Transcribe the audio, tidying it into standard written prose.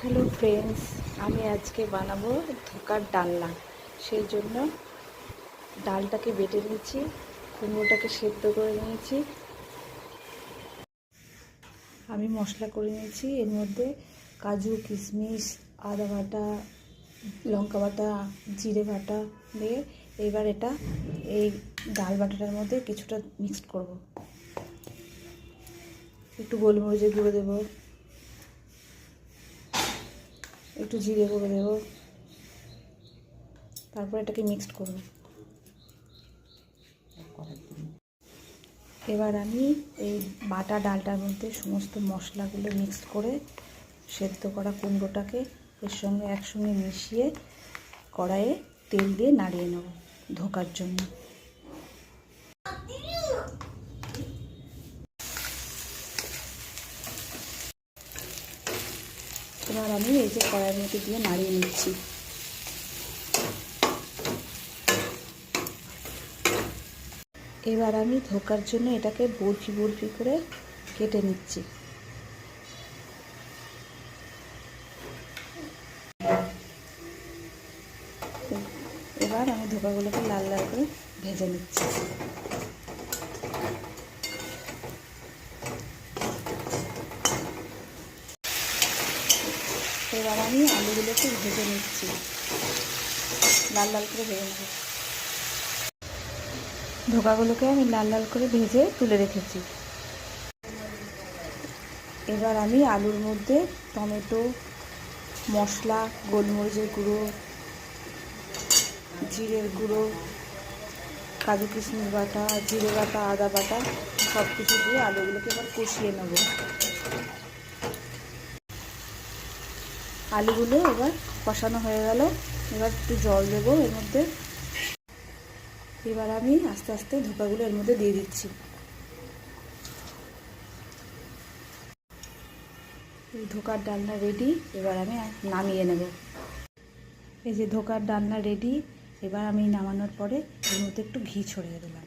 Hello friends, আমি আজকে বানাবো ধোকার ডালনা। সেই জন্য ডালটাকে বেটে নিয়েছি, কুমড়োটাকে সেদ্ধ করে নিয়েছি। আমি মশলা করে নিয়েছি, এর মধ্যে কাজু, কিশমিশ, আদা বাটা, লঙ্কা বাটা, জিরে বাটা দিয়ে এবার এটা এই ডাল বাটাটার মধ্যে কিছুটা মিক্সড করব। একটু গোলমরিচের গুঁড়ো দেবো, একটু জিরে গুঁড়ো দেবো, তারপর এটাকে মিক্সড করব। এবার আমি এই বাটা ডালটার মধ্যে সমস্ত মশলাগুলো মিক্সড করে সেদ্ধ করা কুমড়োটাকে এর সঙ্গে একসঙ্গে মিশিয়ে কড়াইয়ে তেল দিয়ে নাড়িয়ে নেব ধোকার জন্য। এবার আমি এই যে কড়াইয়ের মধ্যে দিয়ে নাড়িয়ে নিচ্ছি। এবার আমি ধোকার জন্য এটাকে বরফি বরফি করে কেটে নিচ্ছি। এবার আমি ধোকাগুলোকে লাল লাল করে ভেজে নিচ্ছি। এবার আমি আলুগুলোকে ভেজে নিচ্ছি, লাল লাল করে ভেজে নেব। ধোকাগুলোকে আমি লাল লাল করে ভেজে তুলে রেখেছি। এবার আমি আলুর মধ্যে টমেটো, মশলা, গোলমরিচের গুঁড়ো, জিরের গুঁড়ো, কাজু কিশমিশ বাটা, জিরে বাটা, আদা বাটা সব কিছু দিয়ে আলুগুলোকে এবার কষিয়ে নেব। আলুগুলো এবার কষানো হয়ে গেল, এবার একটু জল দেবো এর মধ্যে। এবার আমি আস্তে আস্তে ধোকাগুলো এর মধ্যে দিয়ে দিচ্ছি। এই ধোকার ডালনা রেডি, এবার আমি নামিয়ে নেব। এই যে ধোকার ডালনা রেডি, এবার আমি নামানোর পরে এর মধ্যে একটু ঘি ছড়িয়ে দিলাম।